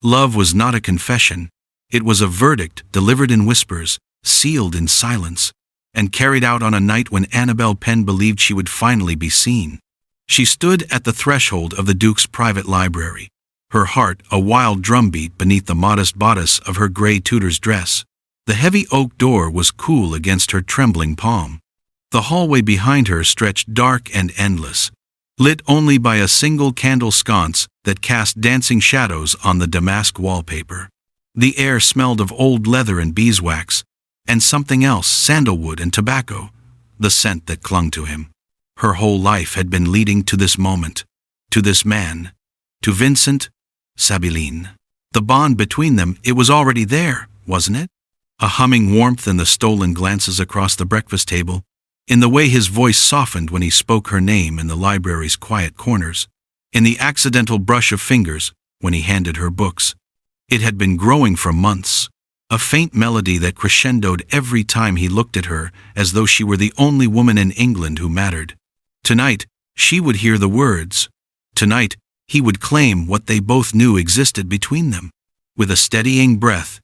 Love was not a confession. It was a verdict delivered in whispers, sealed in silence, and carried out on a night when Annabel Penn believed she would finally be seen. She stood at the threshold of the Duke's private library, her heart a wild drumbeat beneath the modest bodice of her gray tutor's dress. The heavy oak door was cool against her trembling palm. The hallway behind her stretched dark and endless, lit only by a single candle sconce that cast dancing shadows on the damask wallpaper. The air smelled of old leather and beeswax, and something else, sandalwood and tobacco, the scent that clung to him. Her whole life had been leading to this moment, to this man, to Vincent Sabelline. The bond between them, it was already there, wasn't it? A humming warmth in the stolen glances across the breakfast table, in the way his voice softened when he spoke her name in the library's quiet corners, in the accidental brush of fingers when he handed her books. It had been growing for months, a faint melody that crescendoed every time he looked at her, as though she were the only woman in England who mattered. Tonight, she would hear the words. Tonight, he would claim what they both knew existed between them. With a steadying breath,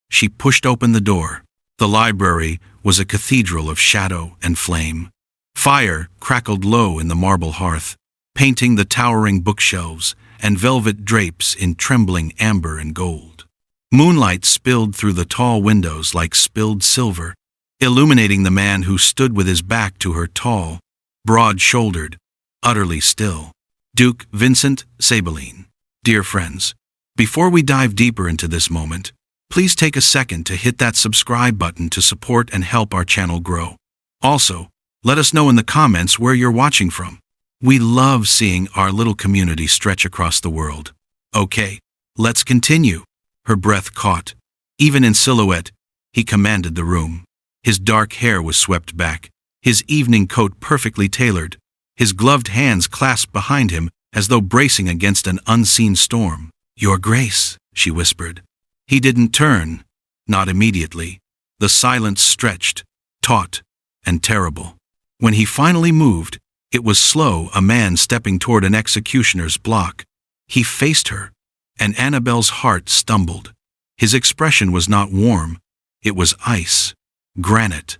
she pushed open the door. The library was a cathedral of shadow and flame. Fire crackled low in the marble hearth, painting the towering bookshelves and velvet drapes in trembling amber and gold. Moonlight spilled through the tall windows like spilled silver, illuminating the man who stood with his back to her, tall, broad-shouldered, utterly still. Duke Vincent Sabelline. Dear friends, before we dive deeper into this moment, please take a second to hit that subscribe button to support and help our channel grow. Also, let us know in the comments where you're watching from. We love seeing our little community stretch across the world. Okay, let's continue. Her breath caught. Even in silhouette, he commanded the room. His dark hair was swept back, his evening coat perfectly tailored, his gloved hands clasped behind him as though bracing against an unseen storm. Your Grace, she whispered. He didn't turn, not immediately. The silence stretched, taut, and terrible. When he finally moved, it was slow, a man stepping toward an executioner's block. He faced her, and Annabel's heart stumbled. His expression was not warm, it was ice, granite.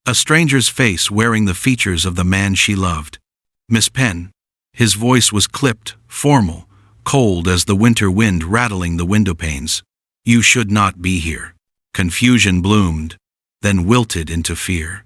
A stranger's face wearing the features of the man she loved. Miss Penn. His voice was clipped, formal, cold as the winter wind rattling the window panes. You should not be here. Confusion bloomed, then wilted into fear.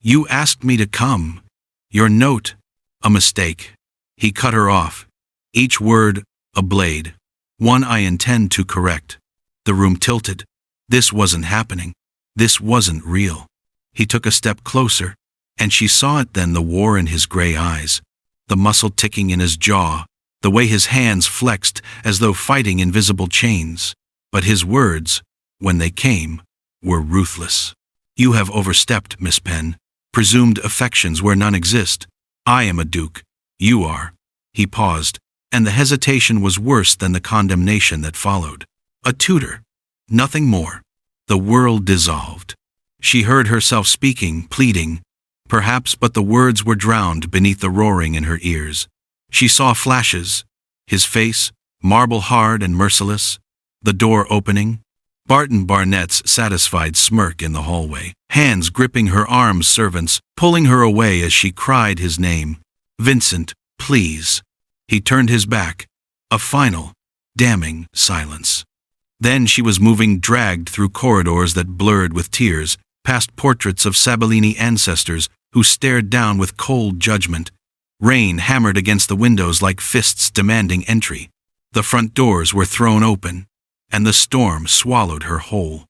You asked me to come. Your note, a mistake. He cut her off, each word a blade, one I intend to correct. The room tilted. This wasn't happening. This wasn't real. He took a step closer, and she saw it then, the war in his gray eyes, the muscle ticking in his jaw, the way his hands flexed as though fighting invisible chains. But his words, when they came, were ruthless. You have overstepped, Miss Penn. Presumed affections where none exist. I am a duke. You are. He paused, and the hesitation was worse than the condemnation that followed. A tutor. Nothing more. The world dissolved. She heard herself speaking, pleading, perhaps, but the words were drowned beneath the roaring in her ears. She saw flashes, his face, marble hard and merciless, the door opening, Barton Barnett's satisfied smirk in the hallway, hands gripping her arms, servants pulling her away as she cried his name. Vincent, please. He turned his back, a final, damning silence. Then she was moving, dragged through corridors that blurred with tears, past portraits of Sabellini ancestors who stared down with cold judgment. Rain hammered against the windows like fists demanding entry. The front doors were thrown open, and the storm swallowed her whole.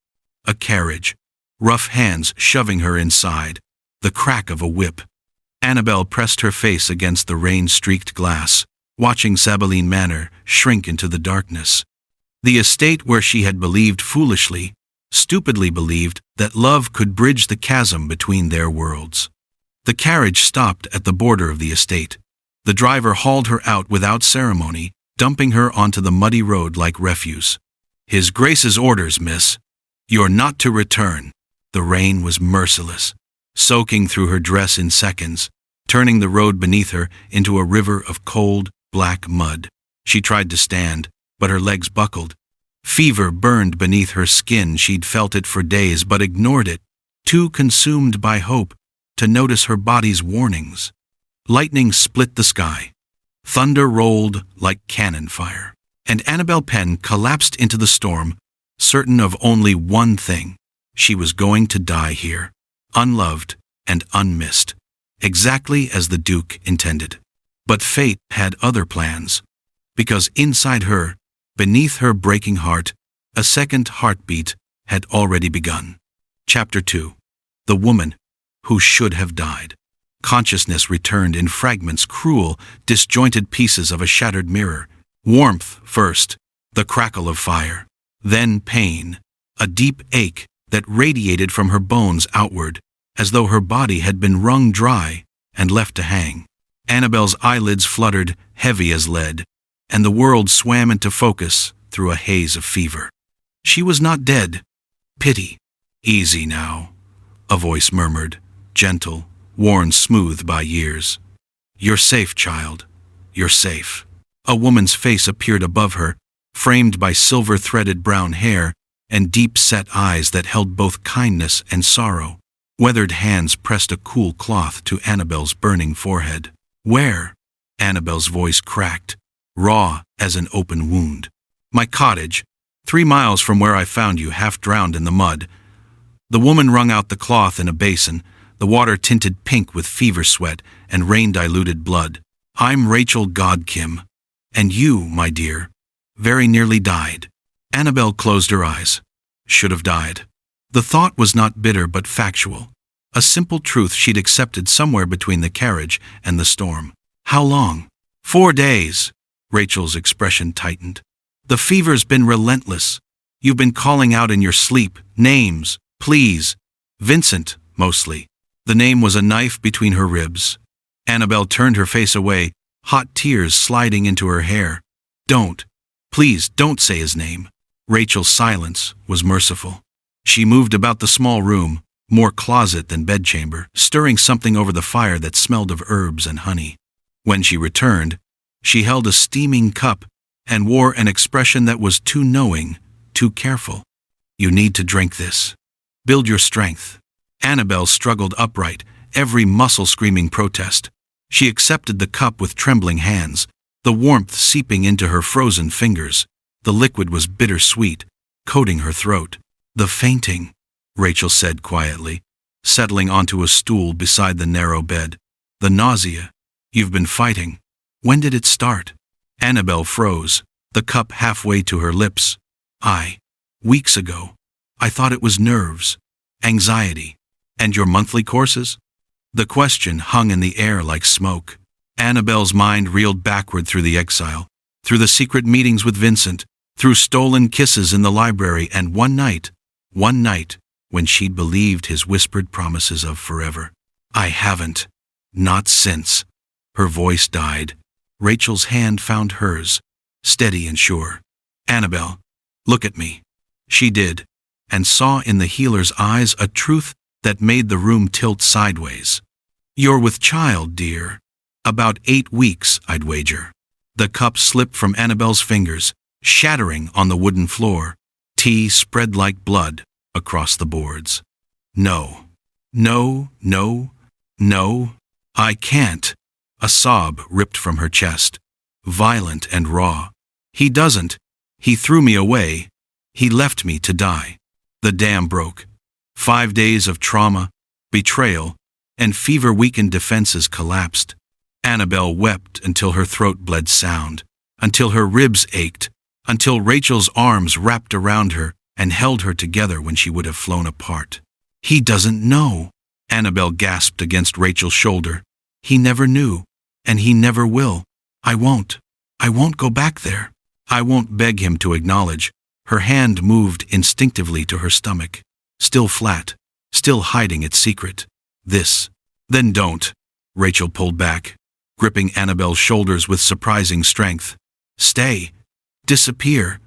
A carriage, rough hands shoving her inside, the crack of a whip. Annabel pressed her face against the rain-streaked glass, watching Sabelline Manor shrink into the darkness. The estate where she had believed foolishly, stupidly believed, that love could bridge the chasm between their worlds. The carriage stopped at the border of the estate. The driver hauled her out without ceremony, dumping her onto the muddy road like refuse. His Grace's orders, miss. You're not to return. The rain was merciless, soaking through her dress in seconds, turning the road beneath her into a river of cold, black mud. She tried to stand, but her legs buckled. Fever burned beneath her skin. She'd felt it for days but ignored it, too consumed by hope to notice her body's warnings. Lightning split the sky. Thunder rolled like cannon fire. And Annabel Penn collapsed into the storm, certain of only one thing. She was going to die here, unloved and unmissed, exactly as the Duke intended. But fate had other plans, because inside her, beneath her breaking heart, a second heartbeat had already begun. Chapter 2. The Woman Who Should Have Died. Consciousness returned in fragments, cruel, disjointed pieces of a shattered mirror. Warmth first, the crackle of fire. Then pain, a deep ache that radiated from her bones outward, as though her body had been wrung dry and left to hang. Annabel's eyelids fluttered, heavy as lead, and the world swam into focus through a haze of fever. She was not dead. Pity. Easy now, a voice murmured, gentle, worn smooth by years. You're safe, child. You're safe. A woman's face appeared above her, framed by silver-threaded brown hair and deep-set eyes that held both kindness and sorrow. Weathered hands pressed a cool cloth to Annabel's burning forehead. Where? Annabel's voice cracked, raw as an open wound. My cottage, 3 miles from where I found you, half drowned in the mud. The woman wrung out the cloth in a basin, the water tinted pink with fever sweat and rain-diluted blood. I'm Rachel Godkim, and you, my dear, very nearly died. Annabel closed her eyes. Should have died. The thought was not bitter but factual, a simple truth she'd accepted somewhere between the carriage and the storm. How long? 4 days. Rachel's expression tightened. The fever's been relentless. You've been calling out in your sleep, names, please. Vincent, mostly. The name was a knife between her ribs. Annabel turned her face away, hot tears sliding into her hair. Don't. Please don't say his name. Rachel's silence was merciful. She moved about the small room, more closet than bedchamber, stirring something over the fire that smelled of herbs and honey. When she returned, she held a steaming cup and wore an expression that was too knowing, too careful. You need to drink this. Build your strength. Annabel struggled upright, every muscle screaming protest. She accepted the cup with trembling hands, the warmth seeping into her frozen fingers. The liquid was bittersweet, coating her throat. The fainting, Rachel said quietly, settling onto a stool beside the narrow bed. The nausea. You've been fighting. When did it start? Annabel froze, the cup halfway to her lips. Weeks ago. I thought it was nerves, anxiety. And your monthly courses? The question hung in the air like smoke. Annabel's mind reeled backward through the exile, through the secret meetings with Vincent, through stolen kisses in the library, and one night, when she'd believed his whispered promises of forever. I haven't. Not since. Her voice died. Rachel's hand found hers, steady and sure. Annabel, look at me. She did, and saw in the healer's eyes a truth that made the room tilt sideways. You're with child, dear. About 8 weeks, I'd wager. The cup slipped from Annabel's fingers, shattering on the wooden floor. Tea spread like blood across the boards. No, no, no, no, I can't. A sob ripped from her chest, violent and raw. He doesn't. He threw me away. He left me to die. The dam broke. 5 days of trauma, betrayal, and fever-weakened defenses collapsed. Annabel wept until her throat bled sound, until her ribs ached, until Rachel's arms wrapped around her and held her together when she would have flown apart. He doesn't know. Annabel gasped against Rachel's shoulder. He never knew, and he never will. I won't go back there. I won't beg him to acknowledge. Her hand moved instinctively to her stomach, still flat, still hiding its secret. This. Then don't. Rachel pulled back, gripping Annabel's shoulders with surprising strength. Stay. Disappear.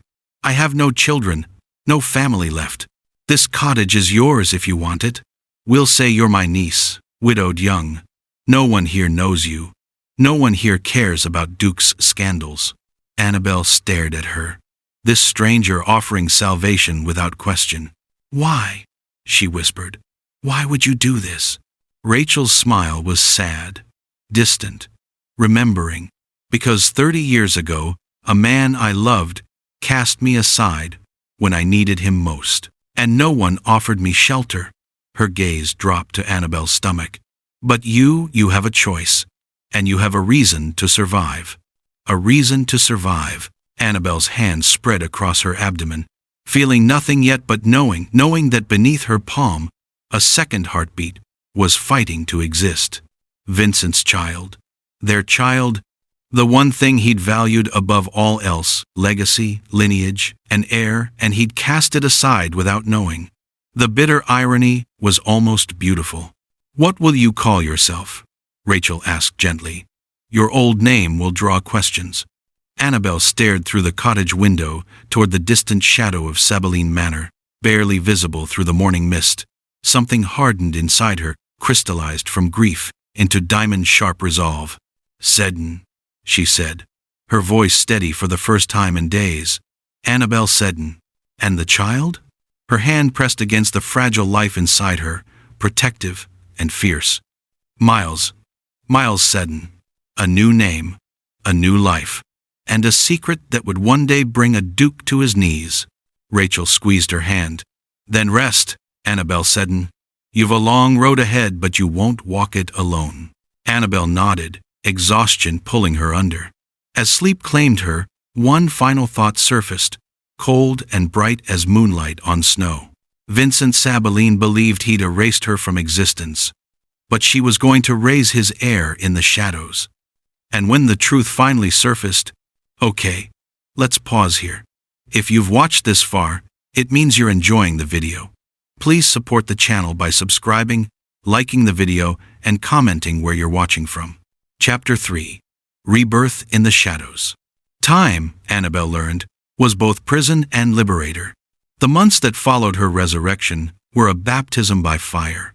I have no children, no family left. This cottage is yours if you want it. We'll say you're my niece, widowed young. No one here knows you. No one here cares about Duke's scandals. Annabel stared at her. This stranger offering salvation without question. "Why?" she whispered. "Why would you do this?" Rachel's smile was sad, distant, remembering, because 30 years ago, a man I loved cast me aside when I needed him most, and no one offered me shelter. Her gaze dropped to Annabel's stomach. "But you have a choice, and you have a reason to survive." A reason to survive. Annabel's hand spread across her abdomen, feeling nothing yet but knowing that beneath her palm, a second heartbeat was fighting to exist. Vincent's child. Their child. The one thing he'd valued above all else, legacy, lineage, an heir, and he'd cast it aside without knowing. The bitter irony was almost beautiful. "What will you call yourself?" Rachel asked gently. "Your old name will draw questions." Annabel stared through the cottage window toward the distant shadow of Sabine Manor, barely visible through the morning mist. Something hardened inside her, crystallized from grief into diamond-sharp resolve. "Seddon," she said, her voice steady for the first time in days. Annabel Seddon. And the child? Her hand pressed against the fragile life inside her, protective and fierce. Miles Seddon. A new name, a new life, and a secret that would one day bring a duke to his knees. Rachel squeezed her hand. "Then rest, Annabel Seddon. You've a long road ahead, but you won't walk it alone." Annabel nodded, exhaustion pulling her under. As sleep claimed her, one final thought surfaced, cold and bright as moonlight on snow. Vincent Sabine believed he'd erased her from existence, but she was going to raise his heir in the shadows. And when the truth finally surfaced, okay, let's pause here. If you've watched this far, it means you're enjoying the video. Please support the channel by subscribing, liking the video, and commenting where you're watching from. Chapter 3. Rebirth in the Shadows. Time, Annabel learned, was both prison and liberator. The months that followed her resurrection were a baptism by fire.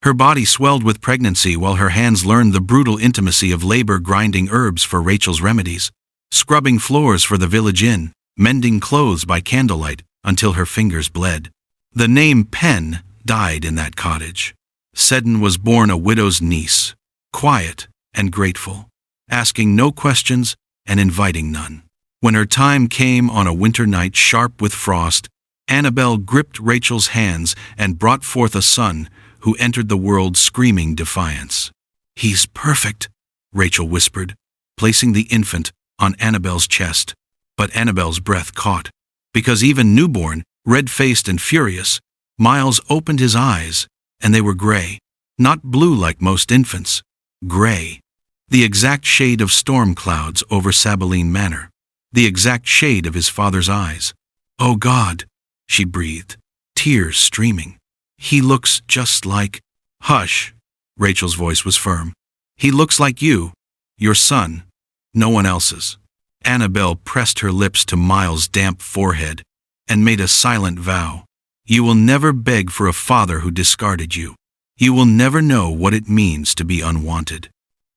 Her body swelled with pregnancy while her hands learned the brutal intimacy of labor, grinding herbs for Rachel's remedies, scrubbing floors for the village inn, mending clothes by candlelight until her fingers bled. The name Penn died in that cottage. Seddon was born a widow's niece, quiet and grateful, asking no questions and inviting none. When her time came on a winter night sharp with frost, Annabel gripped Rachel's hands and brought forth a son who entered the world screaming defiance. "He's perfect," Rachel whispered, placing the infant on Annabel's chest. But Annabel's breath caught, because even newborn, red-faced and furious, Miles opened his eyes, and they were gray, not blue like most infants, gray. The exact shade of storm clouds over Sabine Manor, the exact shade of his father's eyes. "Oh God," she breathed, tears streaming. "He looks just like—" "Hush," Rachel's voice was firm. "He looks like you, your son, no one else's." Annabel pressed her lips to Miles' damp forehead and made a silent vow. "You will never beg for a father who discarded you. You will never know what it means to be unwanted."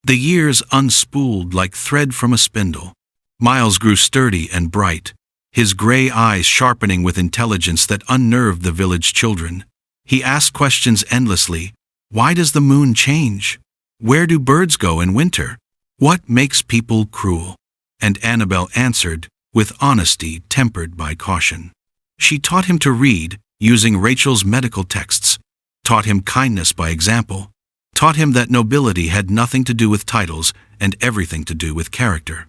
The years unspooled like thread from a spindle. Miles grew sturdy and bright, his gray eyes sharpening with intelligence that unnerved the village children. He asked questions endlessly. Why does the moon change? Where do birds go in winter? What makes people cruel? And Annabel answered, with honesty tempered by caution. She taught him to read, using Rachel's medical texts, taught him kindness by example, taught him that nobility had nothing to do with titles and everything to do with character.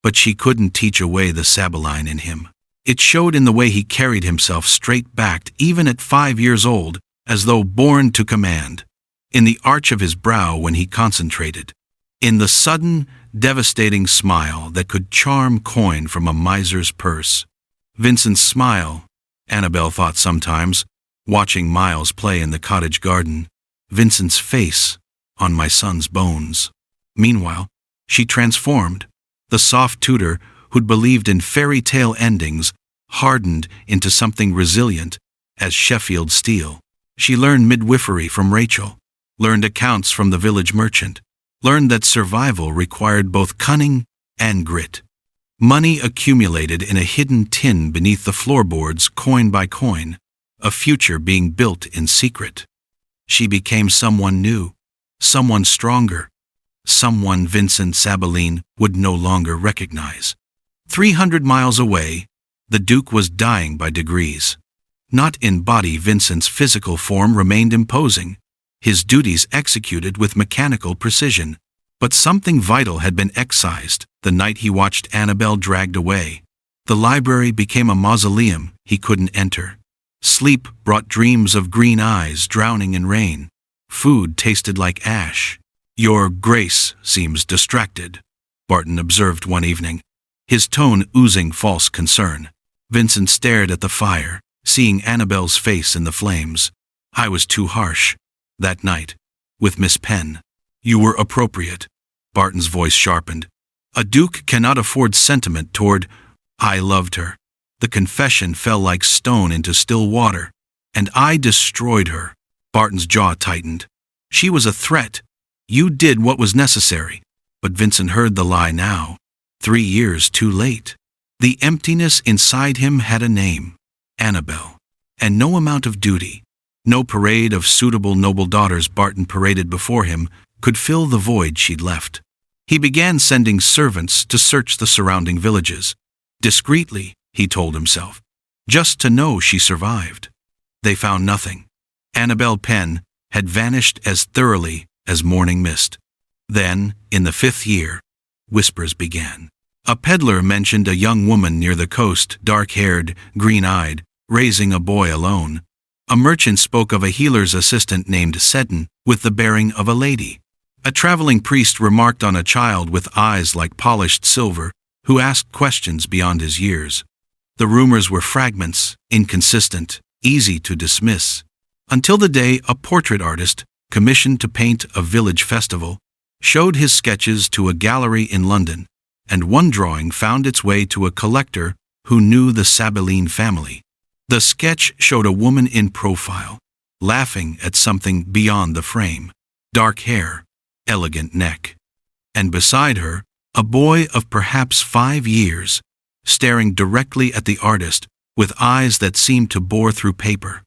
But she couldn't teach away the Sabine in him. It showed in the way he carried himself straight-backed even at 5 years old, as though born to command, in the arch of his brow when he concentrated, in the sudden, devastating smile that could charm coin from a miser's purse. Vincent's smile, Annabel thought sometimes, watching Miles play in the cottage garden. Vincent's face on my son's bones. Meanwhile, she transformed. The soft tutor who'd believed in fairy tale endings hardened into something resilient as Sheffield steel. She learned midwifery from Rachel, learned accounts from the village merchant, learned that survival required both cunning and grit. Money accumulated in a hidden tin beneath the floorboards, coin by coin, a future being built in secret. She became someone new, someone stronger, someone Vincent Sabelline would no longer recognize. 300 miles away, the Duke was dying by degrees. Not in body, Vincent's physical form remained imposing, his duties executed with mechanical precision. But something vital had been excised the night he watched Annabelle dragged away. The library became a mausoleum he couldn't enter. Sleep brought dreams of green eyes drowning in rain. Food tasted like ash. "Your Grace seems distracted," Barton observed one evening, his tone oozing false concern. Vincent stared at the fire, seeing Annabelle's face in the flames. "I was too harsh that night with Miss Penn." "You were appropriate." Barton's voice sharpened. "A duke cannot afford sentiment toward—" "I loved her." The confession fell like stone into still water. "And I destroyed her." Barton's jaw tightened. "She was a threat. You did what was necessary." But Vincent heard the lie now. 3 years too late. The emptiness inside him had a name: Annabelle. And no amount of duty, no parade of suitable noble daughters Barton paraded before him, could fill the void she'd left. He began sending servants to search the surrounding villages. Discreetly, he told himself, just to know she survived. They found nothing. Annabelle Penn had vanished as thoroughly as morning mist. Then, in the 5th year, whispers began. A peddler mentioned a young woman near the coast, dark-haired, green-eyed, raising a boy alone. A merchant spoke of a healer's assistant named Seddon, with the bearing of a lady. A traveling priest remarked on a child with eyes like polished silver, who asked questions beyond his years. The rumors were fragments, inconsistent, easy to dismiss, until the day a portrait artist, commissioned to paint a village festival, showed his sketches to a gallery in London, and one drawing found its way to a collector who knew the Sabelline family. The sketch showed a woman in profile, laughing at something beyond the frame. Dark hair, elegant neck. And beside her, a boy of perhaps 5 years, staring directly at the artist with eyes that seemed to bore through paper.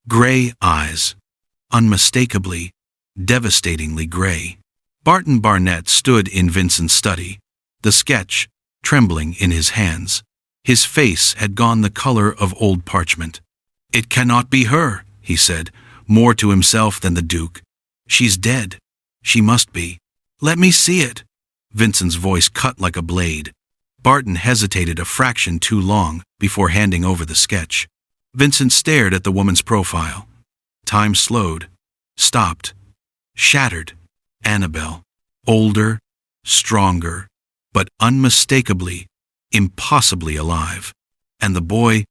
Gray eyes. Unmistakably, devastatingly gray. Barton Barnett stood in Vincent's study, the sketch trembling in his hands. His face had gone the color of old parchment. "It cannot be her," he said, more to himself than the Duke. "She's dead. She must be. Let me see it." Vincent's voice cut like a blade. Barton hesitated a fraction too long before handing over the sketch. Vincent stared at the woman's profile. Time slowed, stopped, shattered. Annabelle. Older, stronger, but unmistakably, impossibly alive. And the boy,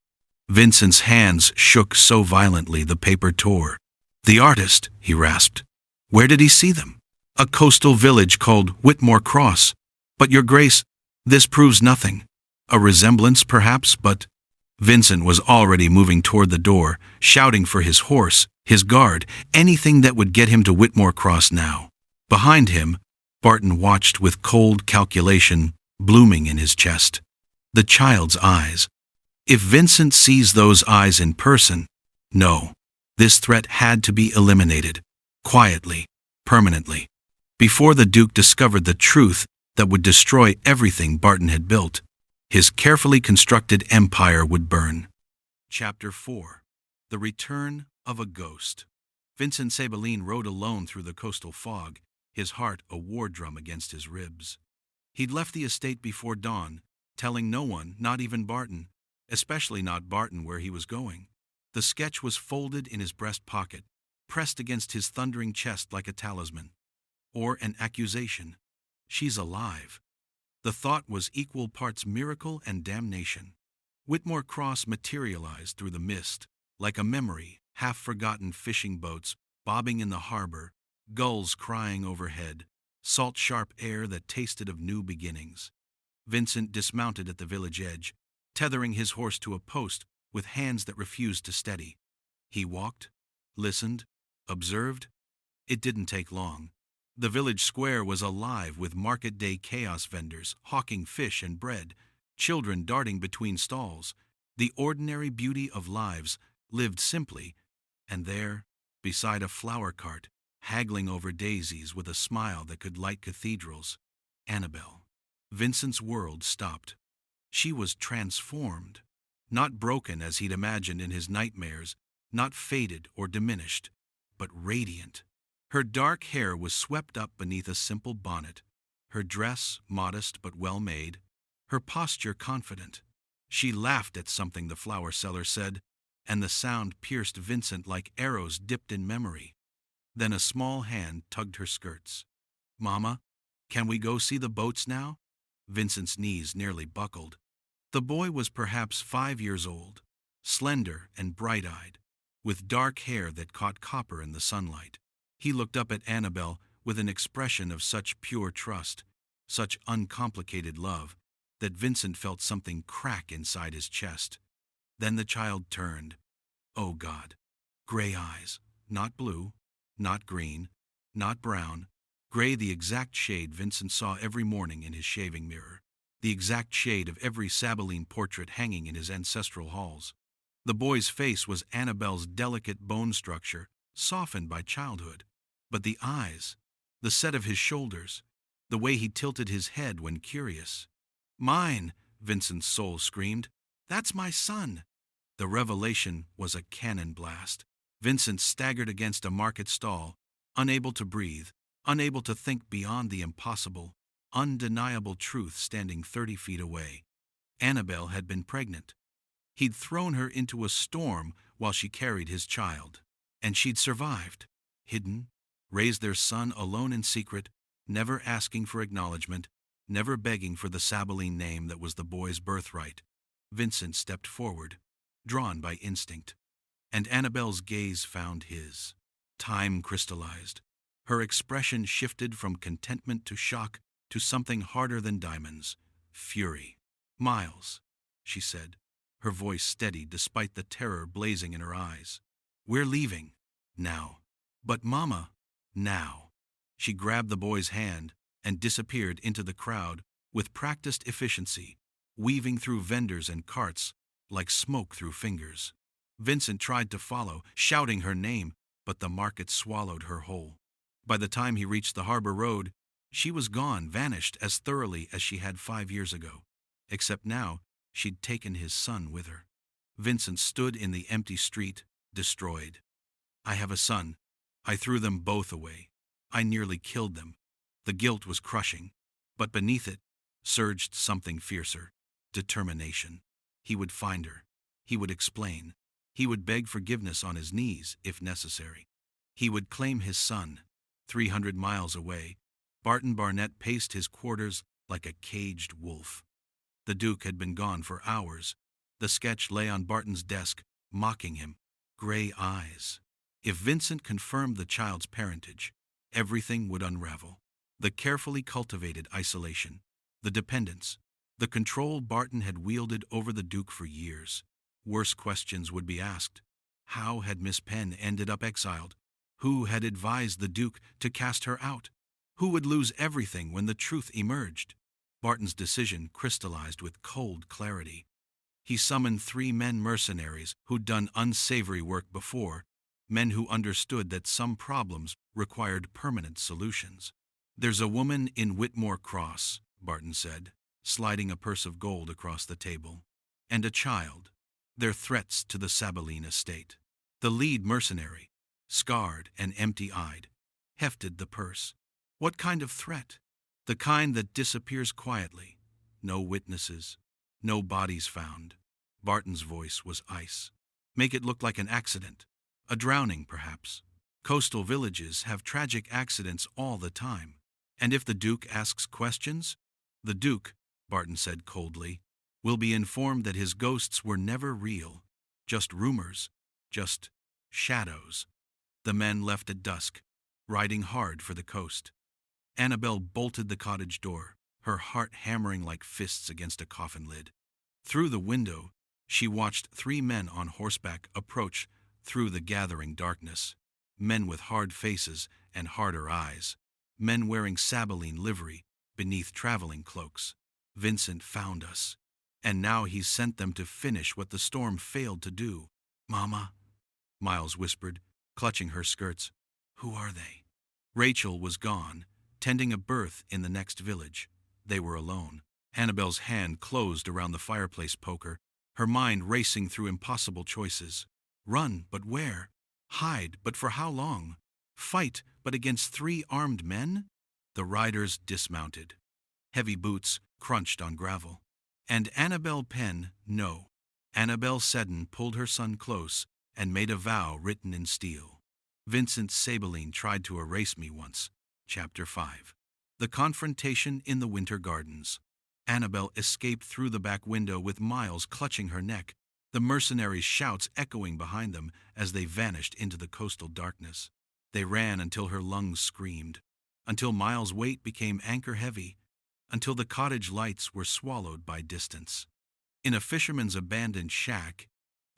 Vincent's hands shook so violently the paper tore. "The artist," he rasped. "Where did he see them?" "A coastal village called Whitmore Cross. But your Grace, this proves nothing. A resemblance, perhaps, but—" Vincent was already moving toward the door, shouting for his horse, his guard, anything that would get him to Whitmore Cross now. Behind him, Barton watched with cold calculation blooming in his chest. The child's eyes. If Vincent sees those eyes in person, no, this threat had to be eliminated, quietly, permanently, before the Duke discovered the truth that would destroy everything Barton had built. His carefully constructed empire would burn. Chapter 4. The Return of a Ghost. Vincent Sabelline rode alone through the coastal fog, his heart a war drum against his ribs. He'd left the estate before dawn, telling no one, not even Barton, especially not Barton, where he was going. The sketch was folded in his breast pocket, pressed against his thundering chest like a talisman. Or an accusation. She's alive. The thought was equal parts miracle and damnation. Whitmore Cross materialized through the mist, like a memory, half-forgotten fishing boats bobbing in the harbor, gulls crying overhead, salt-sharp air that tasted of new beginnings. Vincent dismounted at the village edge, tethering his horse to a post with hands that refused to steady. He walked, listened, observed. It didn't take long. The village square was alive with market-day chaos vendors hawking fish and bread, children darting between stalls, the ordinary beauty of lives lived simply, and there, beside a flower cart, haggling over daisies with a smile that could light cathedrals, Annabel. Vincent's world stopped. She was transformed, not broken as he'd imagined in his nightmares, not faded or diminished, but radiant. Her dark hair was swept up beneath a simple bonnet, her dress modest but well made, her posture confident. She laughed at something the flower seller said, and the sound pierced Vincent like arrows dipped in memory. Then a small hand tugged her skirts. "Mama, can we go see the boats now?" Vincent's knees nearly buckled. The boy was perhaps 5 years old, slender and bright-eyed, with dark hair that caught copper in the sunlight. He looked up at Annabel with an expression of such pure trust, such uncomplicated love, that Vincent felt something crack inside his chest. Then the child turned. Oh God! Gray eyes, not blue, not green, not brown, gray, the exact shade Vincent saw every morning in his shaving mirror, the exact shade of every Sabelline portrait hanging in his ancestral halls. The boy's face was Annabel's delicate bone structure, softened by childhood. But the eyes, the set of his shoulders, the way he tilted his head when curious. "Mine!" Vincent's soul screamed. "That's my son!" The revelation was a cannon blast. Vincent staggered against a market stall, unable to breathe, unable to think beyond the impossible, undeniable truth standing 30 feet away. Annabel had been pregnant. He'd thrown her into a storm while she carried his child. And she'd survived, hidden, raised their son alone in secret, never asking for acknowledgement, never begging for the Sabelline name that was the boy's birthright. Vincent stepped forward, drawn by instinct, and Annabel's gaze found his. Time crystallized. Her expression shifted from contentment to shock to something harder than diamonds, fury. "Miles," she said, her voice steady despite the terror blazing in her eyes. "We're leaving. Now." "But Mama." "Now." She grabbed the boy's hand and disappeared into the crowd with practiced efficiency, weaving through vendors and carts like smoke through fingers. Vincent tried to follow, shouting her name, but the market swallowed her whole. By the time he reached the harbor road, she was gone, vanished as thoroughly as she had 5 years ago. Except now, she'd taken his son with her. Vincent stood in the empty street, destroyed. "I have a son. I threw them both away. I nearly killed them." The guilt was crushing, but beneath it surged something fiercer, determination. He would find her. He would explain. He would beg forgiveness on his knees, if necessary. He would claim his son. 300 miles away, Barton Barnett paced his quarters like a caged wolf. The Duke had been gone for hours. The sketch lay on Barton's desk, mocking him. Gray eyes. If Vincent confirmed the child's parentage, everything would unravel. The carefully cultivated isolation, the dependence, the control Barton had wielded over the Duke for years. Worse questions would be asked. How had Miss Penn ended up exiled? Who had advised the Duke to cast her out? Who would lose everything when the truth emerged? Barton's decision crystallized with cold clarity. He summoned 3 men mercenaries who'd done unsavory work before, men who understood that some problems required permanent solutions. "There's a woman in Whitmore Cross," Barton said, sliding a purse of gold across the table, "and a child. They're threats to the Sabelline estate." The lead mercenary, scarred and empty-eyed, hefted the purse. "What kind of threat?" "The kind that disappears quietly. No witnesses, no bodies found." Barton's voice was ice. "Make it look like an accident. A drowning, perhaps. Coastal villages have tragic accidents all the time. And if the Duke asks questions?" "The Duke," Barton said coldly, "will be informed that his ghosts were never real. Just rumors. Just shadows." The men left at dusk, riding hard for the coast. Annabel bolted the cottage door, her heart hammering like fists against a coffin lid. Through the window, she watched 3 men on horseback approach through the gathering darkness. Men with hard faces and harder eyes. Men wearing Sabelline livery beneath traveling cloaks. "Vincent found us," And now he's sent them to finish what the storm failed to do. Mama, Miles whispered, clutching her skirts. Who are they? Rachel was gone, tending a birth in the next village. They were alone. Annabelle's hand closed around the fireplace poker, her mind racing through impossible choices. Run, but where? Hide, but for how long? Fight, but against 3 armed men? The riders dismounted. Heavy boots crunched on gravel. And Annabel Penn, no. Annabel Seddon pulled her son close and made a vow written in steel. Vincent Sabelline tried to erase me once. Chapter 5. The confrontation in the Winter Gardens. Annabel escaped through the back window with Miles clutching her neck, the mercenaries' shouts echoing behind them as they vanished into the coastal darkness. They ran until her lungs screamed, until Miles' weight became anchor-heavy, until the cottage lights were swallowed by distance. In a fisherman's abandoned shack,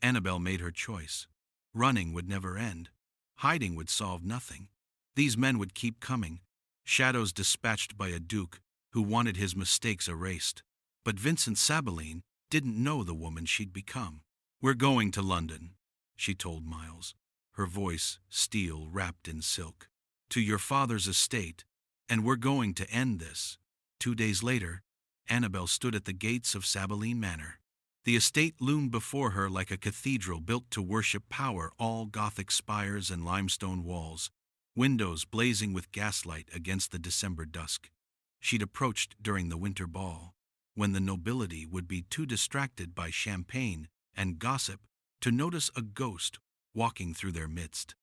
Annabel made her choice. Running would never end. Hiding would solve nothing. These men would keep coming, shadows dispatched by a duke who wanted his mistakes erased. But Vincent Sabelline didn't know the woman she'd become. We're going to London, she told Miles, her voice steel wrapped in silk. To your father's estate, and we're going to end this. 2 days later, Annabel stood at the gates of Sabelline Manor. The estate loomed before her like a cathedral built to worship power, all Gothic spires and limestone walls, windows blazing with gaslight against the December dusk. She'd approached during the winter ball, when the nobility would be too distracted by champagne and gossip to notice a ghost walking through their midst.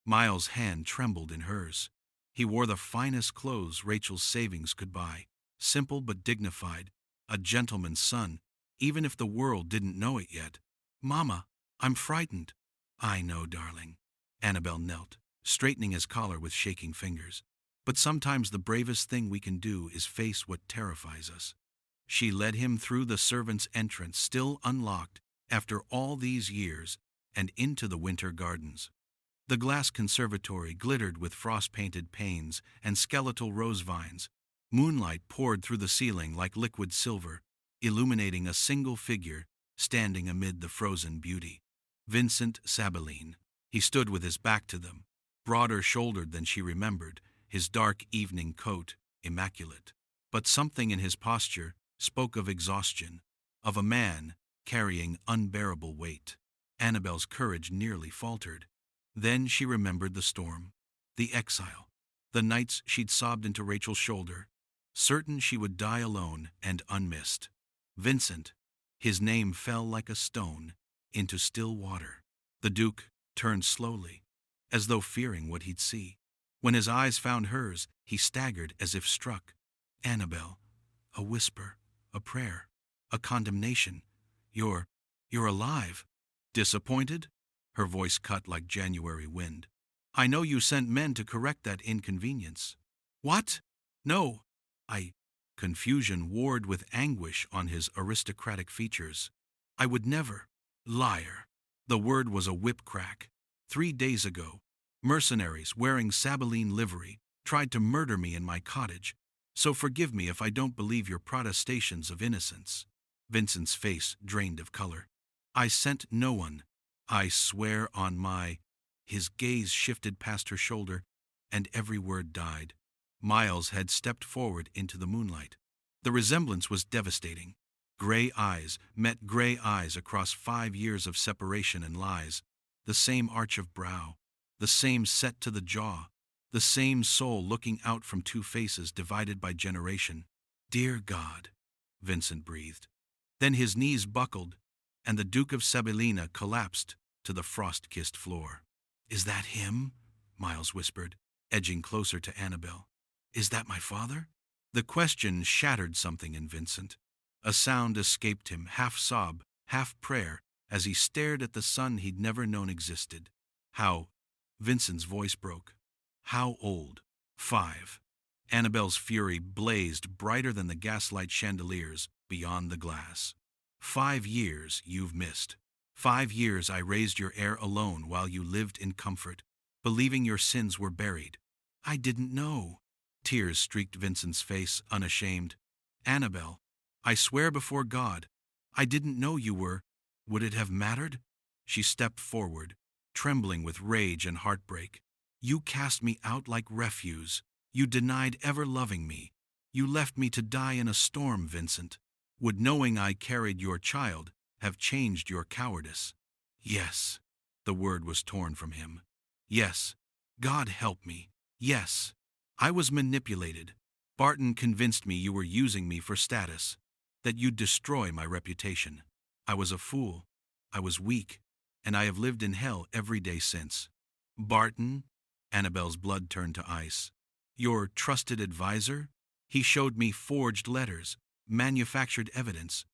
Miles' hand trembled in hers. He wore the finest clothes Rachel's savings could buy, simple but dignified, a gentleman's son, even if the world didn't know it yet. Mama, I'm frightened. I know, darling. Annabel knelt, straightening his collar with shaking fingers. But sometimes the bravest thing we can do is face what terrifies us. She led him through the servants' entrance, still unlocked after all these years, and into the Winter Gardens. The glass conservatory glittered with frost-painted panes and skeletal rose vines. Moonlight poured through the ceiling like liquid silver, illuminating a single figure standing amid the frozen beauty. Vincent Sabelline. He stood with his back to them, broader-shouldered than she remembered, his dark evening coat immaculate. But something in his posture spoke of exhaustion, of a man carrying unbearable weight. Annabel's courage nearly faltered. Then she remembered the storm, the exile, the nights she'd sobbed into Rachel's shoulder, certain she would die alone and unmissed. Vincent, his name fell like a stone into still water. The Duke turned slowly, as though fearing what he'd see. When his eyes found hers, he staggered as if struck. Annabel, a whisper, a prayer, a condemnation. You're alive. Disappointed? Her voice cut like January wind. I know you sent men to correct that inconvenience. What? No. Confusion warred with anguish on his aristocratic features. I would never. Liar. The word was a whip crack. 3 days ago, mercenaries wearing Sabelline livery tried to murder me in my cottage, so forgive me if I don't believe your protestations of innocence. Vincent's face drained of color. I sent no one. I swear on my... His gaze shifted past her shoulder, and every word died. Miles had stepped forward into the moonlight. The resemblance was devastating. Gray eyes met gray eyes across 5 years of separation and lies, the same arch of brow, the same set to the jaw, the same soul looking out from 2 faces divided by generation. Dear God, Vincent breathed. Then his knees buckled, and the Duke of Sabellina collapsed to the frost-kissed floor. Is that him? Miles whispered, edging closer to Annabel. Is that my father? The question shattered something in Vincent. A sound escaped him, half sob, half prayer, as he stared at the son he'd never known existed. How? Vincent's voice broke. How old? 5. Annabel's fury blazed brighter than the gaslight chandeliers beyond the glass. 5 years you've missed. 5 years I raised your heir alone while you lived in comfort, believing your sins were buried. I didn't know. Tears streaked Vincent's face, unashamed. Annabel, I swear before God, I didn't know you were. Would it have mattered? She stepped forward, trembling with rage and heartbreak. You cast me out like refuse. You denied ever loving me. You left me to die in a storm, Vincent. Would knowing I carried your child have changed your cowardice? Yes. The word was torn from him. Yes. God help me. Yes. I was manipulated. Barton convinced me you were using me for status, that you'd destroy my reputation. I was a fool. I was weak, and I have lived in hell every day since. Barton? Annabelle's blood turned to ice. Your trusted advisor? He showed me forged letters, manufactured evidence.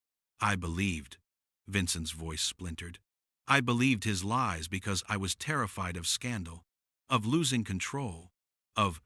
I believed. Vincent's voice splintered. I believed his lies because I was terrified of scandal, of losing control, of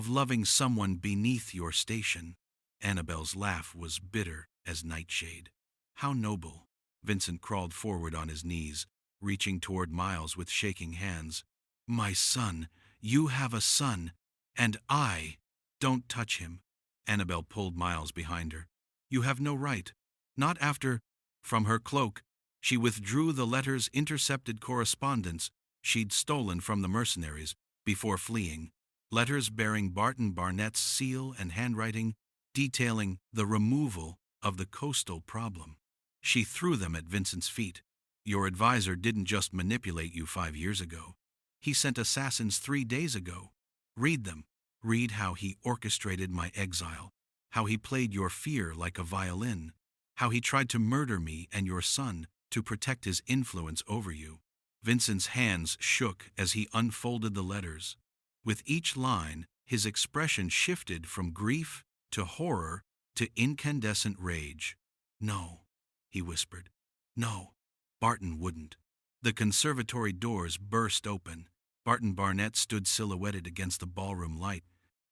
loving someone beneath your station. Annabelle's laugh was bitter as nightshade. How noble. Vincent crawled forward on his knees, reaching toward Miles with shaking hands. My son, you have a son, and I. Don't touch him. Annabelle pulled Miles behind her. You have no right. Not after. From her cloak, she withdrew the letters intercepted correspondence she'd stolen from the mercenaries before fleeing. Letters bearing Barton Barnett's seal and handwriting, detailing the removal of the coastal problem. She threw them at Vincent's feet. Your advisor didn't just manipulate you 5 years ago. He sent assassins 3 days ago. Read them. Read how he orchestrated my exile, how he played your fear like a violin, how he tried to murder me and your son to protect his influence over you. Vincent's hands shook as he unfolded the letters. With each line, his expression shifted from grief to horror to incandescent rage. No, he whispered. No, Barton wouldn't. The conservatory doors burst open. Barton Barnett stood silhouetted against the ballroom light,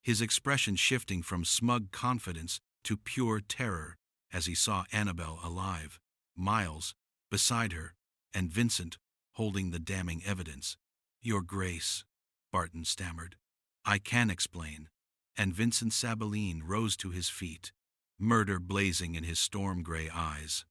his expression shifting from smug confidence to pure terror as he saw Annabelle alive, Miles beside her, and Vincent holding the damning evidence. Your Grace, Barton stammered. I can explain. And Vincent Sabaline rose to his feet, murder blazing in his storm-gray eyes.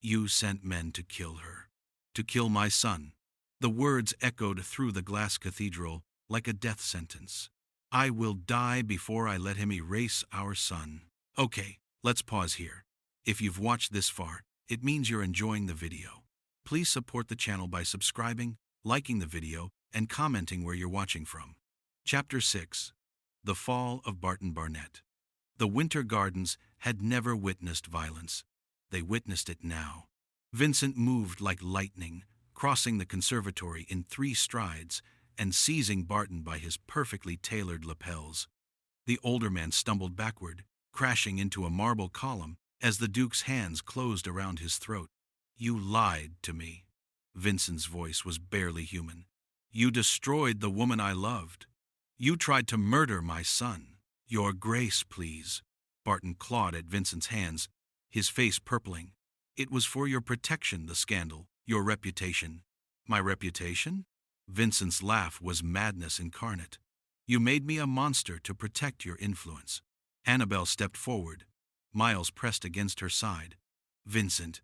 You sent men to kill her. To kill my son. The words echoed through the glass cathedral like a death sentence. I will die before I let him erase our son. Okay, let's pause here. If you've watched this far, it means you're enjoying the video. Please support the channel by subscribing, liking the video, and commenting where you're watching from. Chapter 6. The Fall of Barton Barnett. The Winter Gardens had never witnessed violence. They witnessed it now. Vincent moved like lightning, crossing the conservatory in 3 strides and seizing Barton by his perfectly tailored lapels. The older man stumbled backward, crashing into a marble column as the Duke's hands closed around his throat. You lied to me. Vincent's voice was barely human. You destroyed the woman I loved. You tried to murder my son. Your Grace, please. Barton clawed at Vincent's hands, his face purpling. It was for your protection, the scandal, your reputation. My reputation? Vincent's laugh was madness incarnate. You made me a monster to protect your influence. Annabelle stepped forward. Miles pressed against her side. Vincent,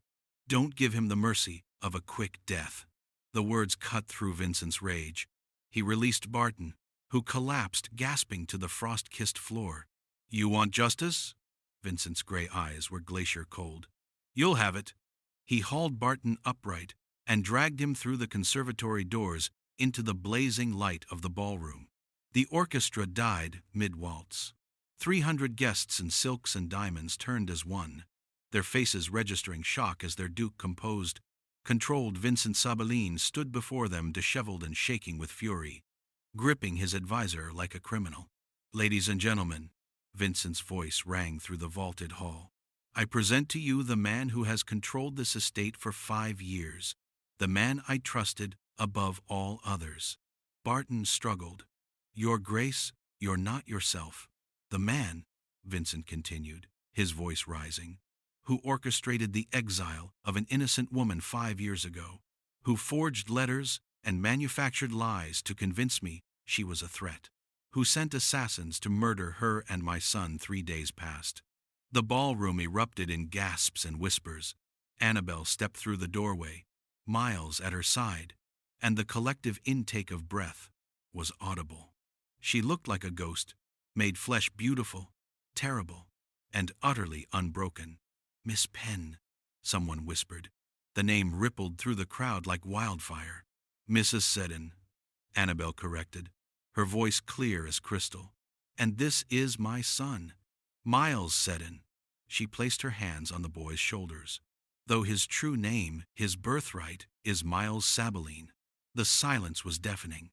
don't give him the mercy of a quick death. The words cut through Vincent's rage. He released Barton, who collapsed, gasping to the frost-kissed floor. You want justice? Vincent's gray eyes were glacier cold. You'll have it. He hauled Barton upright and dragged him through the conservatory doors into the blazing light of the ballroom. The orchestra died mid-waltz. 300 guests in silks and diamonds turned as one, their faces registering shock as their Duke composed, controlled Vincent Sabaline stood before them disheveled and shaking with fury, gripping his advisor like a criminal. Ladies and gentlemen, Vincent's voice rang through the vaulted hall. I present to you the man who has controlled this estate for 5 years, the man I trusted above all others. Barton struggled. Your Grace, you're not yourself. The man, Vincent continued, his voice rising, who orchestrated the exile of an innocent woman 5 years ago, who forged letters and manufactured lies to convince me she was a threat, who sent assassins to murder her and my son 3 days past. The ballroom erupted in gasps and whispers, Annabel stepped through the doorway, Miles at her side, and the collective intake of breath was audible. She looked like a ghost, made flesh beautiful, terrible, and utterly unbroken. "Miss Penn," someone whispered. The name rippled through the crowd like wildfire. "Mrs. Seddon," Annabel corrected, her voice clear as crystal. "And this is my son, Miles Seddon." She placed her hands on the boy's shoulders. "Though his true name, his birthright, is Miles Sabelline." The silence was deafening.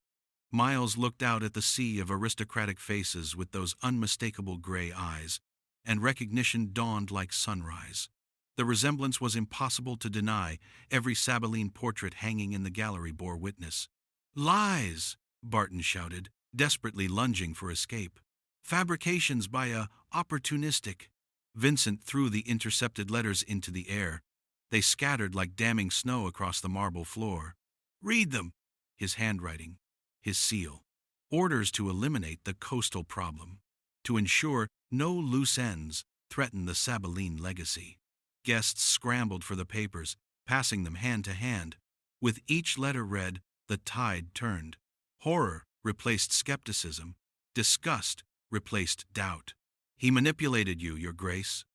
Miles looked out at the sea of aristocratic faces with those unmistakable gray eyes, and recognition dawned like sunrise. The resemblance was impossible to deny. Every Sabelline portrait hanging in the gallery bore witness. "Lies!" Barton shouted, desperately lunging for escape. "Fabrications by a opportunistic." Vincent threw the intercepted letters into the air. They scattered like damning snow across the marble floor. "Read them!" His handwriting, his seal. Orders to eliminate the coastal problem, to ensure no loose ends threatened the Sabelline legacy. Guests scrambled for the papers, passing them hand to hand. With each letter read, the tide turned. Horror replaced skepticism. Disgust replaced doubt. "He manipulated you, Your Grace,"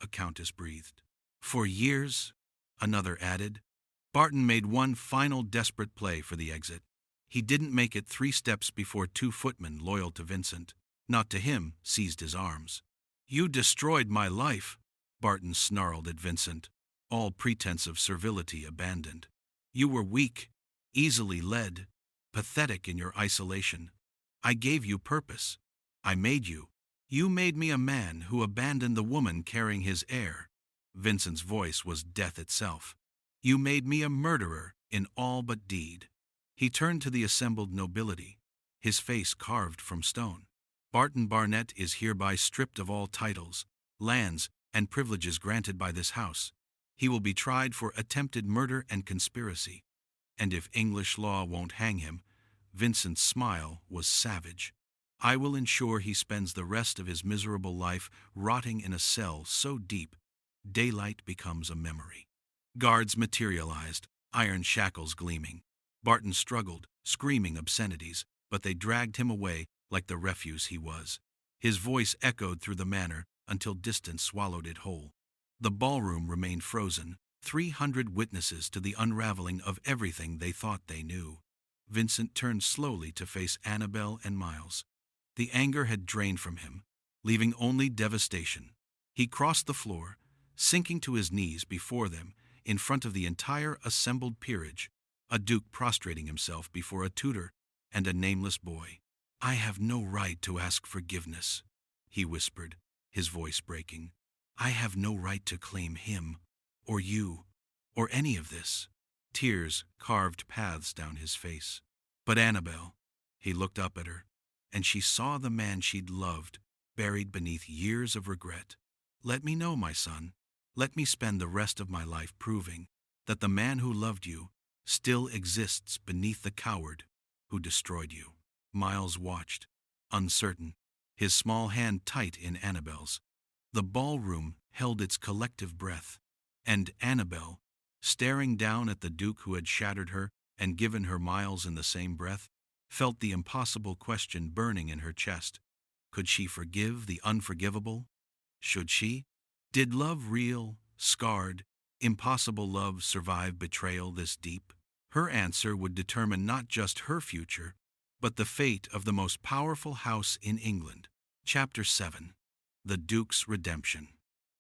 a countess breathed. "For years," another added. Barton made one final desperate play for the exit. He didn't make it 3 steps before 2 footmen loyal to Vincent, not to him, seized his arms. "You destroyed my life," Barton snarled at Vincent, all pretense of servility abandoned. "You were weak, easily led, pathetic in your isolation. I gave you purpose. I made you. You made me a man who abandoned the woman carrying his heir." Vincent's voice was death itself. "You made me a murderer in all but deed." He turned to the assembled nobility, his face carved from stone. "Barton Barnett is hereby stripped of all titles, lands, and privileges granted by this house. He will be tried for attempted murder and conspiracy. And if English law won't hang him," Vincent's smile was savage, "I will ensure he spends the rest of his miserable life rotting in a cell so deep, daylight becomes a memory." Guards materialized, iron shackles gleaming. Barton struggled, screaming obscenities, but they dragged him away like the refuse he was. His voice echoed through the manor until distance swallowed it whole. The ballroom remained frozen, 300 witnesses to the unraveling of everything they thought they knew. Vincent turned slowly to face Annabel and Miles. The anger had drained from him, leaving only devastation. He crossed the floor, sinking to his knees before them, in front of the entire assembled peerage, a duke prostrating himself before a tutor and a nameless boy. "I have no right to ask forgiveness," he whispered, his voice breaking. "I have no right to claim him, or you, or any of this." Tears carved paths down his face. "But Annabel," he looked up at her, and she saw the man she'd loved, buried beneath years of regret. "Let me know, my son. Let me spend the rest of my life proving that the man who loved you still exists beneath the coward who destroyed you." Miles watched, uncertain, his small hand tight in Annabel's. The ballroom held its collective breath, and Annabel, staring down at the Duke who had shattered her and given her Miles in the same breath, felt the impossible question burning in her chest. Could she forgive the unforgivable? Should she? Did love real, scarred, impossible love survive betrayal this deep? Her answer would determine not just her future, but the fate of the most powerful house in England. Chapter 7. The Duke's Redemption.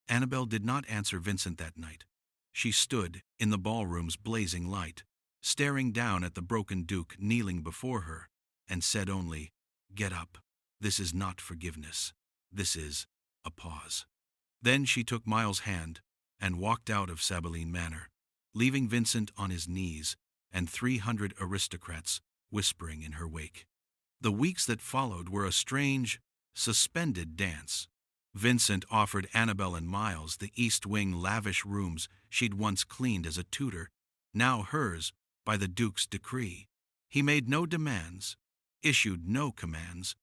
Annabel did not answer Vincent that night. She stood in the ballroom's blazing light, staring down at the broken Duke kneeling before her, and said only, "Get up. This is not forgiveness. This is a pause." Then she took Miles' hand and walked out of Sabelline Manor, leaving Vincent on his knees and 300 aristocrats whispering in her wake. The weeks that followed were a strange, suspended dance. Vincent offered Annabel and Miles the East Wing lavish rooms she'd once cleaned as a tutor, now hers by the Duke's decree. He made no demands, issued no commands,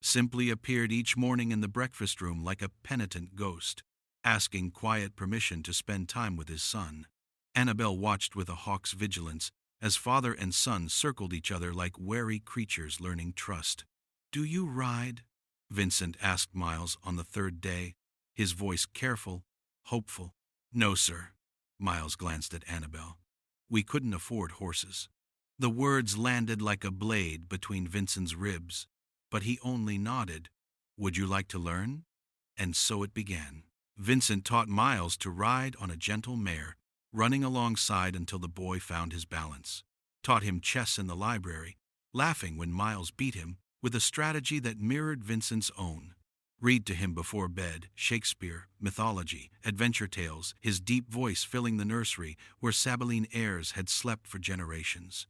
simply appeared each morning in the breakfast room like a penitent ghost. asking quiet permission to spend time with his son. Annabel watched with a hawk's vigilance as father and son circled each other like wary creatures learning trust. "Do you ride?" Vincent asked Miles on the third day, his voice careful, hopeful. "No, sir." Miles glanced at Annabel. "We couldn't afford horses." The words landed like a blade between Vincent's ribs, but he only nodded. "Would you like to learn?" And so it began. Vincent taught Miles to ride on a gentle mare, running alongside until the boy found his balance. Taught him chess in the library, laughing when Miles beat him with a strategy that mirrored Vincent's own. Read to him before bed Shakespeare, mythology, adventure tales, his deep voice filling the nursery where Sabine heirs had slept for generations.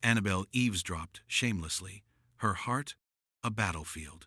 Annabel eavesdropped shamelessly, her heart a battlefield.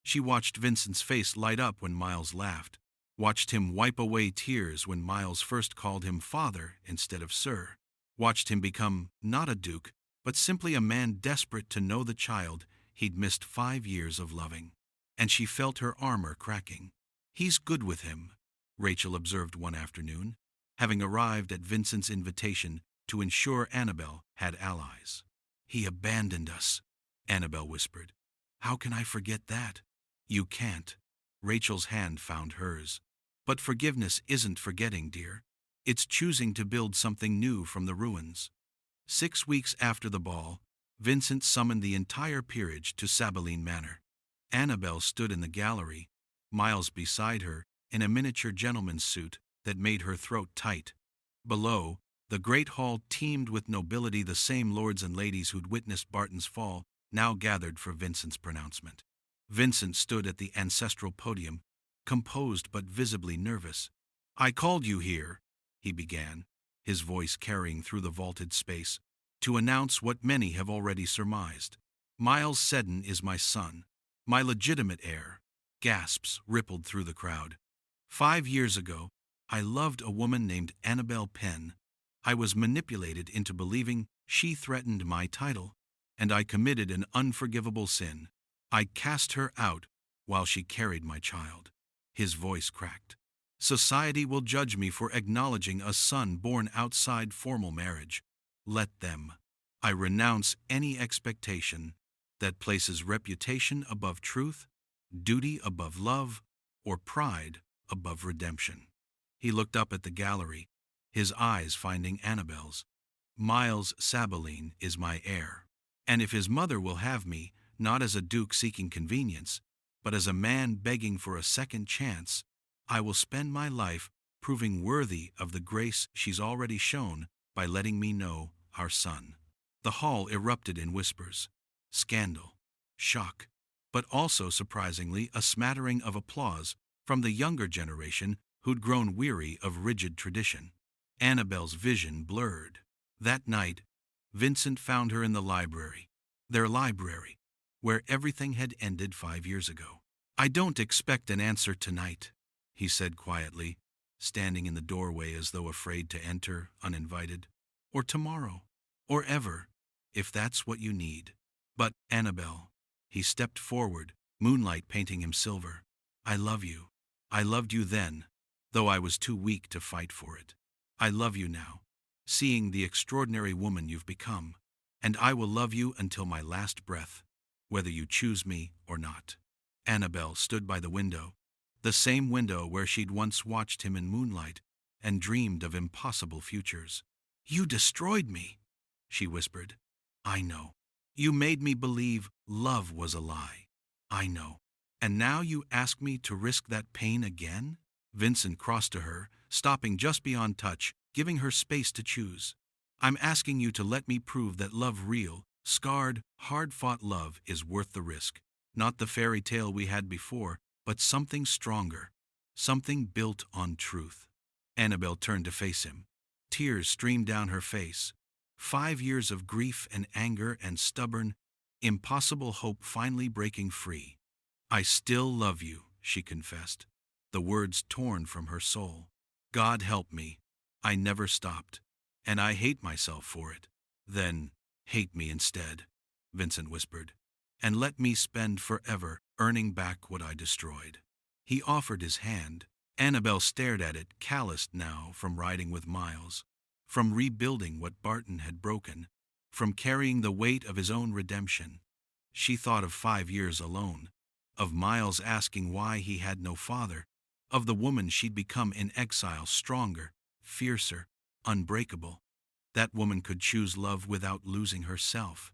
She watched Vincent's face light up when Miles laughed, watched him wipe away tears when Miles first called him father instead of sir, watched him become not a duke, but simply a man desperate to know the child he'd missed 5 years of loving. And she felt her armor cracking. "He's good with him," Rachel observed one afternoon, having arrived at Vincent's invitation to ensure Annabel had allies. "He abandoned us," Annabel whispered. "How can I forget that?" "You can't." Rachel's hand found hers. "But forgiveness isn't forgetting, dear. It's choosing to build something new from the ruins." 6 weeks after the ball, Vincent summoned the entire peerage to Sabine Manor. Annabel stood in the gallery, Miles beside her in a miniature gentleman's suit that made her throat tight. Below, the great hall teemed with nobility, the same lords and ladies who'd witnessed Barton's fall now gathered for Vincent's pronouncement. Vincent stood at the ancestral podium, composed but visibly nervous. "I called you here," he began, his voice carrying through the vaulted space, "to announce what many have already surmised. Miles Seddon is my son, my legitimate heir." Gasps rippled through the crowd. "5 years ago, I loved a woman named Annabel Penn. I was manipulated into believing she threatened my title, and I committed an unforgivable sin. I cast her out while she carried my child." His voice cracked. "Society will judge me for acknowledging a son born outside formal marriage. Let them. I renounce any expectation that places reputation above truth, duty above love, or pride above redemption." He looked up at the gallery, his eyes finding Annabel's. "Miles Sabine is my heir, and if his mother will have me, not as a duke seeking convenience, but as a man begging for a second chance, I will spend my life proving worthy of the grace she's already shown by letting me know our son." The hall erupted in whispers, scandal, shock, but also, surprisingly, a smattering of applause from the younger generation who'd grown weary of rigid tradition. Annabel's vision blurred. That night, Vincent found her in the library, their library, where everything had ended 5 years ago. "I don't expect an answer tonight," he said quietly, standing in the doorway as though afraid to enter uninvited. "Or tomorrow, or ever, if that's what you need. But, Annabel," he stepped forward, moonlight painting him silver, "I love you. I loved you then, though I was too weak to fight for it. I love you now, seeing the extraordinary woman you've become, and I will love you until my last breath, whether you choose me or not." Annabel stood by the window, the same window where she'd once watched him in moonlight and dreamed of impossible futures. "You destroyed me," she whispered. "I know. You made me believe love was a lie. I know. And now you ask me to risk that pain again?" Vincent crossed to her, stopping just beyond touch, giving her space to choose. "I'm asking you to let me prove that love, real, scarred, hard-fought love, is worth the risk. Not the fairy tale we had before, but something stronger, something built on truth." Annabel turned to face him. Tears streamed down her face. 5 years of grief and anger and stubborn, impossible hope finally breaking free. "I still love you," she confessed, the words torn from her soul. "God help me. I never stopped, and I hate myself for it." "Then hate me instead," Vincent whispered, "and let me spend forever earning back what I destroyed." He offered his hand, Annabel stared at it, calloused now from riding with Miles, from rebuilding what Barton had broken, from carrying the weight of his own redemption. She thought of 5 years alone, of Miles asking why he had no father, of the woman she'd become in exile, stronger, fiercer, unbreakable. That woman could choose love without losing herself.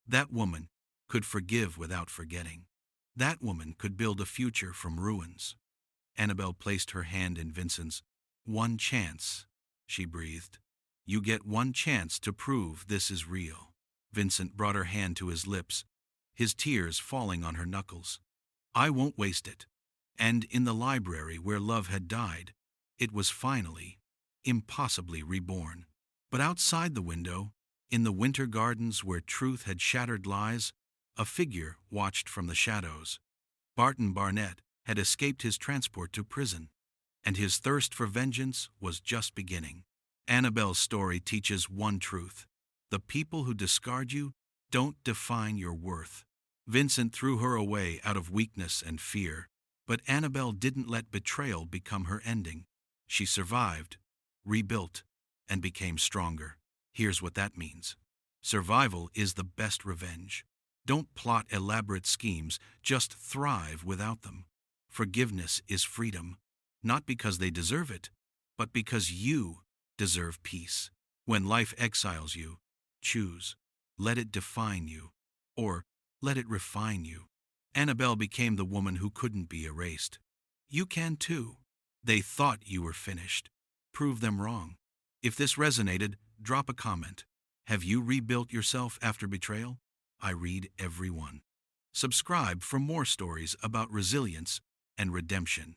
That woman could forgive without forgetting. That woman could build a future from ruins. Annabel placed her hand in Vincent's. "One chance," she breathed. "You get one chance to prove this is real." Vincent brought her hand to his lips, his tears falling on her knuckles. "I won't waste it." And in the library where love had died, it was finally, impossibly reborn. But outside the window, in the winter gardens where truth had shattered lies, a figure watched from the shadows. Barton Barnett had escaped his transport to prison, and his thirst for vengeance was just beginning. Annabel's story teaches one truth: the people who discard you don't define your worth. Vincent threw her away out of weakness and fear, but Annabel didn't let betrayal become her ending. She survived, rebuilt, and became stronger. Here's what that means. Survival is the best revenge. Don't plot elaborate schemes, just thrive without them. Forgiveness is freedom, not because they deserve it, but because you deserve peace. When life exiles you, choose. Let it define you, or let it refine you. Annabel became the woman who couldn't be erased. You can too. They thought you were finished. Prove them wrong. If this resonated, drop a comment. Have you rebuilt yourself after betrayal? I read every one. Subscribe for more stories about resilience and redemption.